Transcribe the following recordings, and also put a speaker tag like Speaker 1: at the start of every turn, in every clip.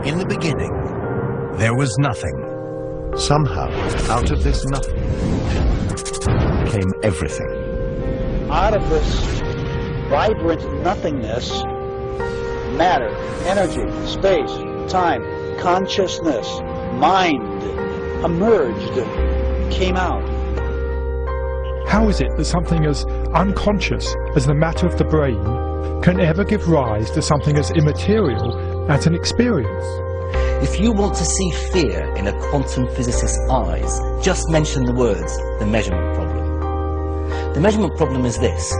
Speaker 1: In the beginning, there was nothing.
Speaker 2: Somehow, out of this nothing came everything.
Speaker 3: Out of this vibrant nothingness, matter, energy, space, time, consciousness, mind emerged, came out.
Speaker 4: How is it that something as unconscious as the matter of the brain can ever give rise to something as immaterial as an experience?
Speaker 5: If you want to see fear in a quantum physicist's eyes, just mention the words, the measurement problem. The measurement problem is this: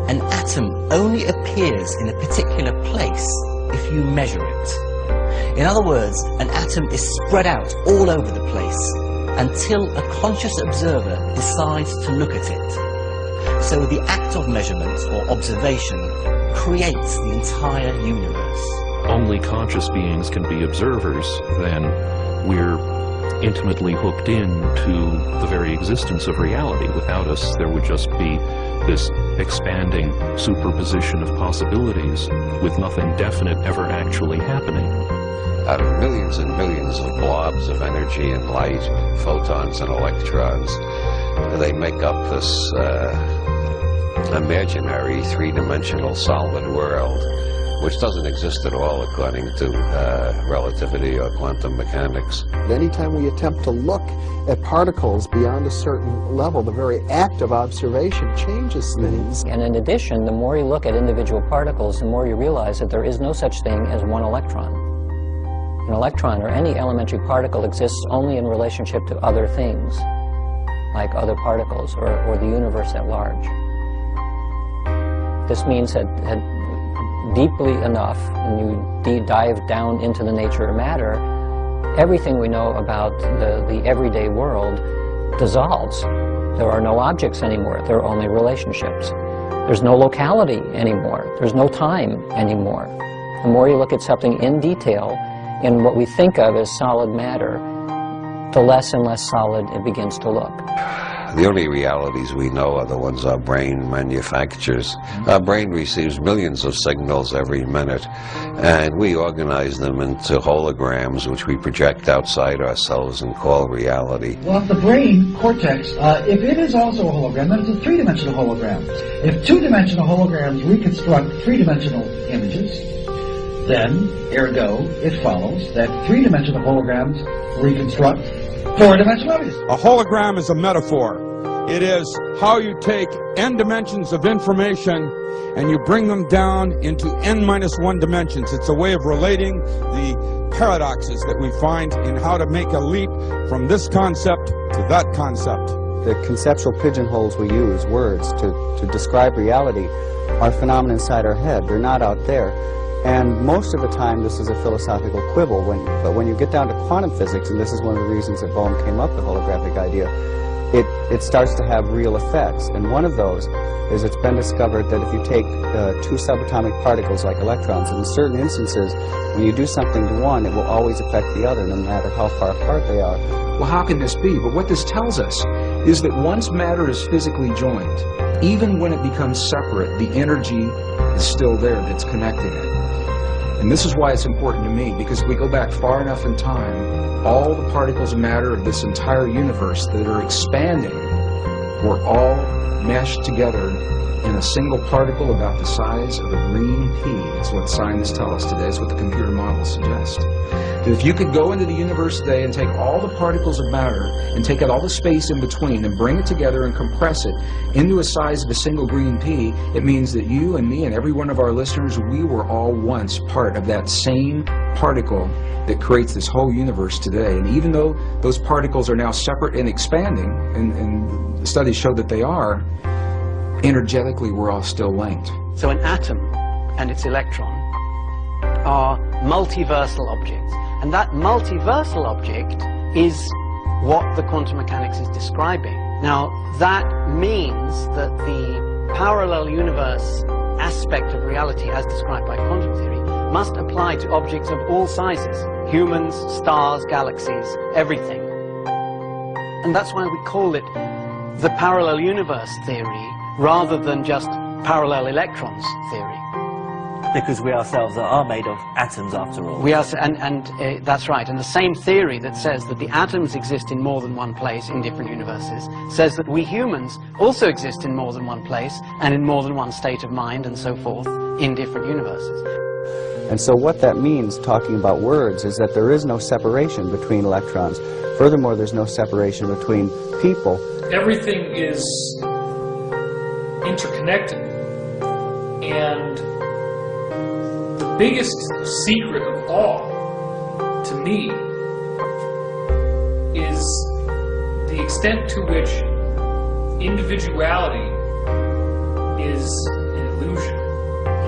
Speaker 5: an atom only appears in a particular place if you measure it. In other words, an atom is spread out all over the place until a conscious observer decides to look at it. So the act of measurement or observation creates the entire universe.
Speaker 6: Only conscious beings can be observers, then we're intimately hooked into the very existence of reality. Without us, there would just be this expanding superposition of possibilities with nothing definite ever actually happening.
Speaker 7: Out of millions and millions of blobs of energy and light, photons and electrons, they make up this imaginary three-dimensional solid world, which doesn't exist at all according to relativity or quantum mechanics.
Speaker 8: Anytime we attempt to look at particles beyond a certain level, the very act of observation changes things.
Speaker 9: And in addition, the more you look at individual particles, the more you realize that there is no such thing as one electron. An electron, or any elementary particle, exists only in relationship to other things, like other particles, or the universe at large. This means that deeply enough, and you dive down into the nature of matter, everything we know about the everyday world dissolves. There are no objects anymore. There are only relationships. There's no locality anymore. There's no time anymore. The more you look at something in detail, in what we think of as solid matter, the less and less solid it begins to look.
Speaker 7: The only realities we know are the ones our brain manufactures. Our brain receives millions of signals every minute, and we organize them into holograms, which we project outside ourselves and call reality.
Speaker 10: Well, the brain cortex, if it is also a hologram, then it's a three-dimensional hologram. If two-dimensional holograms reconstruct three-dimensional images, then, ergo, it follows that three-dimensional holograms reconstruct four-dimensional images.
Speaker 11: A hologram is a metaphor. It is how you take n dimensions of information and you bring them down into n-1 dimensions. It's a way of relating the paradoxes that we find in how to make a leap from this concept to that concept.
Speaker 8: The conceptual pigeonholes we use, words, to describe reality, are phenomena inside our head. They're not out there. And most of the time this is a philosophical quibble, but when you get down to quantum physics, and this is one of the reasons that Bohm came up with the holographic idea, it starts to have real effects. And one of those is it's been discovered that if you take two subatomic particles like electrons, in certain instances, when you do something to one, it will always affect the other, no matter how far apart they are.
Speaker 12: Well, how can this be? But what this tells us is that once matter is physically joined, even when it becomes separate, the energy is still there that's connecting it. And this is why it's important to me, because if we go back far enough in time, all the particles of matter of this entire universe that are expanding were all meshed together in a single particle about the size of a green pea. That's what scientists tell us today. That's what the computer models suggest. That if you could go into the universe today and take all the particles of matter and take out all the space in between and bring it together and compress it into a size of a single green pea, it means that you and me and every one of our listeners, we were all once part of that same particle that creates this whole universe today. And even though those particles are now separate and expanding, and the studies show that they are, energetically we're all still linked.
Speaker 13: So an atom and its electron are multiversal objects. And that multiversal object is what the quantum mechanics is describing. Now, that means that the parallel universe aspect of reality as described by quantum theory must apply to objects of all sizes. Humans, stars, galaxies, everything. And that's why we call it the parallel universe theory rather than just parallel electrons theory.
Speaker 5: Because we ourselves are made of atoms after all.
Speaker 13: We are, and that's right. And the same theory that says that the atoms exist in more than one place in different universes says that we humans also exist in more than one place and in more than one state of mind and so forth in different universes.
Speaker 8: And so what that means, talking about words, is that there is no separation between electrons. Furthermore, there's no separation between people.
Speaker 14: Everything is interconnected, and the biggest secret of all, to me, is the extent to which individuality is an illusion.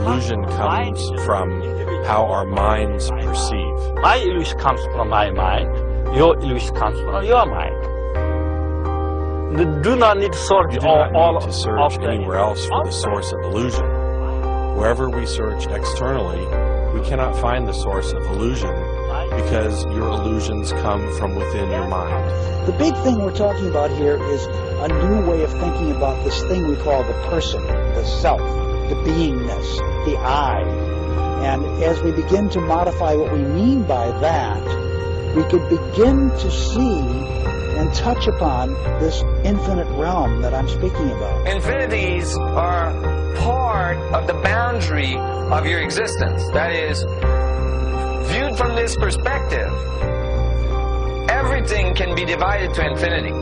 Speaker 15: Illusion comes from how our minds perceive.
Speaker 16: My illusion comes from my mind. Your illusion comes from your mind. Do not need to search
Speaker 15: We do not need to search anywhere else for the source of illusion. Wherever we search externally, we cannot find the source of illusion because your illusions come from within your mind.
Speaker 3: The big thing we're talking about here is a new way of thinking about this thing we call the person, the self, the beingness, the I. And as we begin to modify what we mean by that, we could begin to see and touch upon this infinite realm that I'm speaking about.
Speaker 17: Infinities are part of the boundary of your existence. That is, viewed from this perspective, everything can be divided to infinity.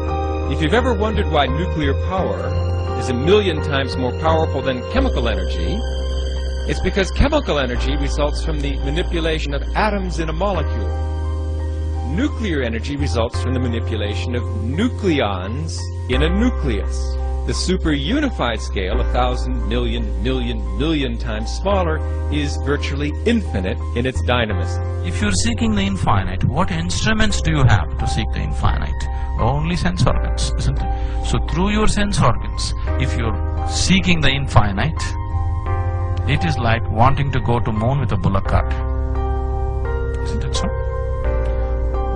Speaker 18: If you've ever wondered why nuclear power is 1,000,000 times more powerful than chemical energy, it's because chemical energy results from the manipulation of atoms in a molecule. Nuclear energy results from the manipulation of nucleons in a nucleus. The super-unified scale, 1,000 million times smaller, is virtually infinite in its dynamism.
Speaker 19: If you're seeking the infinite, what instruments do you have to seek the infinite? Only sense organs, isn't it? So through your sense organs, if you're seeking the infinite, it is like wanting to go to moon with a bullock cart. Isn't it so?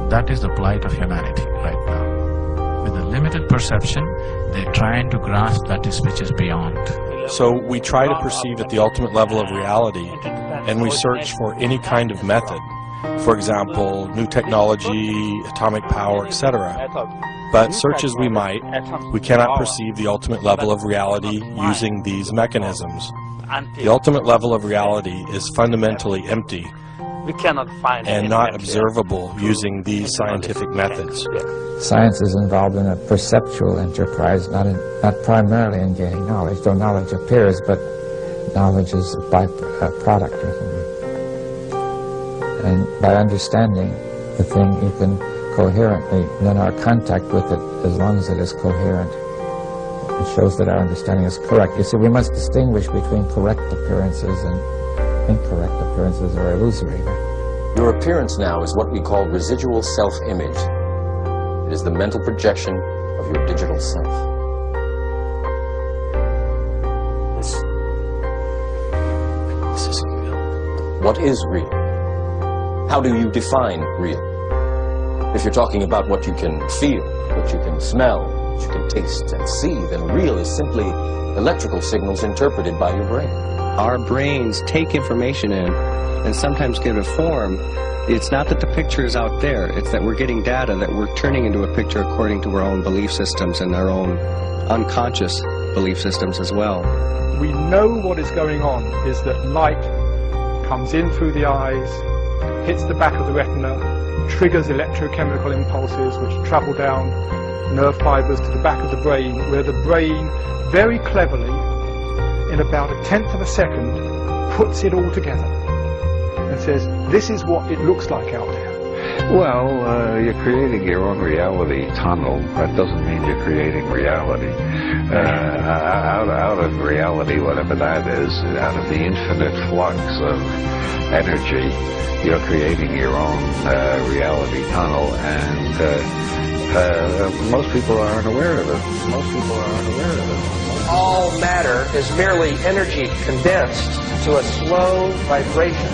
Speaker 19: That is the plight of humanity right now. With a limited perception, they're trying to grasp that which is beyond.
Speaker 15: So we try to perceive at the ultimate level of reality, and we search for any kind of method. For example, new technology, atomic power, etc. But search as we might, we cannot perceive the ultimate level of reality using these mechanisms. The ultimate level of reality is fundamentally empty.
Speaker 16: We cannot find
Speaker 15: and not observable using these scientific methods.
Speaker 20: Science is involved in a perceptual enterprise, not primarily in gaining knowledge, though knowledge appears, but knowledge is a byproduct. And by understanding the thing, you can coherently, then our contact with it, as long as it is coherent, it shows that our understanding is correct. You see, we must distinguish between correct appearances and incorrect appearances or illusory.
Speaker 21: Your appearance now is what we call residual self-image. It is the mental projection of your digital self. This isn't real. What is real? How do you define real? If you're talking about what you can feel, what you can smell, what you can taste and see, then real is simply electrical signals interpreted by your brain.
Speaker 22: Our brains take information in and sometimes give it form. It's not that the picture is out there, it's that we're getting data that we're turning into a picture according to our own belief systems and our own unconscious belief systems as well.
Speaker 4: We know what is going on is that light comes in through the eyes, hits the back of the retina, triggers electrochemical impulses which travel down nerve fibers to the back of the brain, where the brain very cleverly, in about 1/10 of a second, puts it all together and says, this is what it looks like out there.
Speaker 23: Well, you're creating your own reality tunnel. That doesn't mean you're creating reality. Out of reality, whatever that is, out of the infinite flux of energy, you're creating your own reality tunnel, and most people aren't aware of it. Most people aren't aware of it.
Speaker 24: All matter is merely energy condensed to a slow vibration.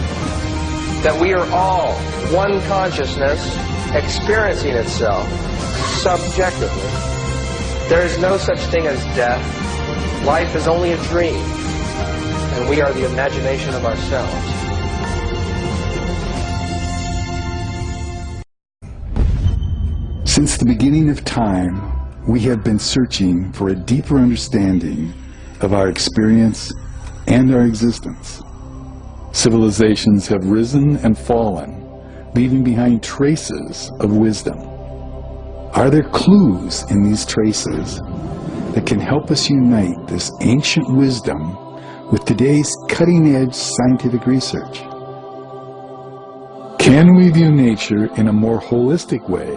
Speaker 24: That we are all one consciousness experiencing itself subjectively. There is no such thing as death. Life is only a dream. and we are the imagination of ourselves.
Speaker 1: Since the beginning of time, we have been searching for a deeper understanding of our experience and our existence. Civilizations have risen and fallen, leaving behind traces of wisdom. Are there clues in these traces that can help us unite this ancient wisdom with today's cutting-edge scientific research? Can we view nature in a more holistic way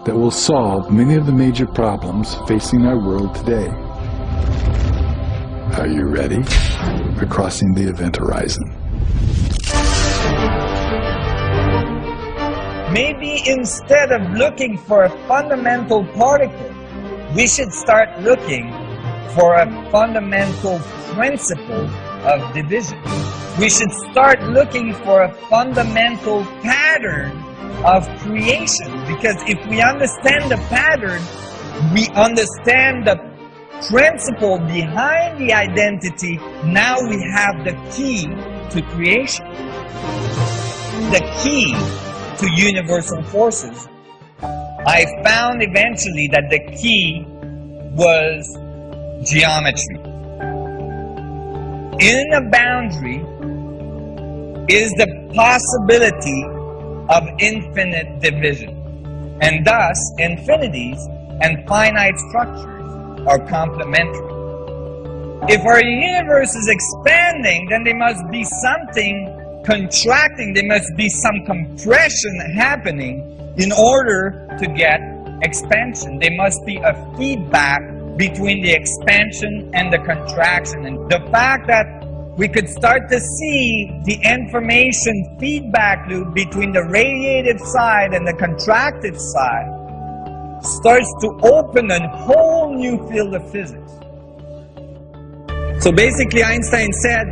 Speaker 1: that will solve many of the major problems facing our world today? Are you ready? We're crossing the event horizon.
Speaker 2: Maybe instead of looking for a fundamental particle, we should start looking for a fundamental principle of division. We should start looking for a fundamental pattern of creation, because if we understand the pattern, we understand the principle behind the identity. Now we have the key to creation, the key to universal forces. I found eventually that the key was geometry. In a boundary is the possibility of infinite division, and thus infinities and finite structures are complementary. If our universe is expanding, then there must be something contracting, there must be some compression happening in order to get expansion. There must be a feedback between the expansion and the contraction. And the fact that we could start to see the information feedback loop between the radiative side and the contractive side starts to open a whole new field of physics. So basically Einstein said,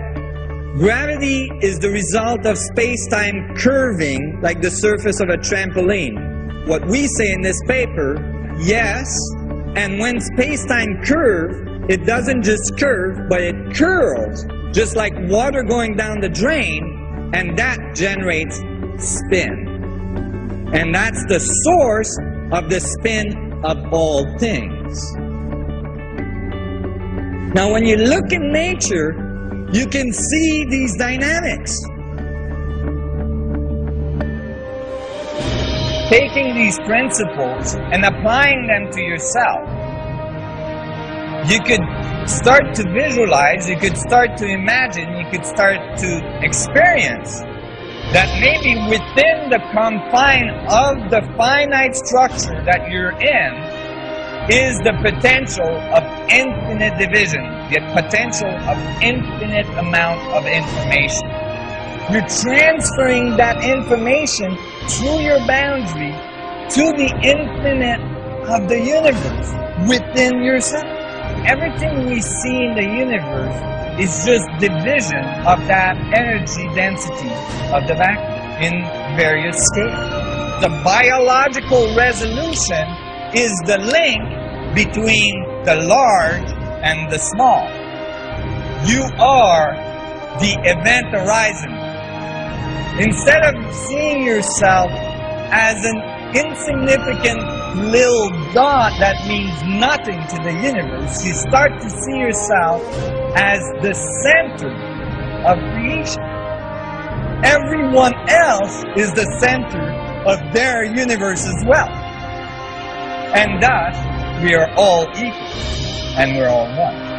Speaker 2: gravity is the result of space-time curving like the surface of a trampoline. What we say in this paper, yes, and when space-time curves, it doesn't just curve, but it curls, just like water going down the drain, and that generates spin. And that's the source of the spin of all things. Now when you look in nature, you can see these dynamics. Taking these principles and applying them to yourself, you could start to visualize, you could start to imagine, you could start to experience that maybe within the confine of the finite structure that you're in is the potential of infinite division, the potential of infinite amount of information. You're transferring that information through your boundary to the infinite of the universe within yourself. Everything we see in the universe is just division of that energy density of the vacuum in various scales. The biological resolution is the link between the large and the small. You are the event horizon. Instead of seeing yourself as an insignificant little dot that means nothing to the universe, you start to see yourself as the center of creation. Everyone else is the center of their universe as well. And thus, we are all equal, and we're all one.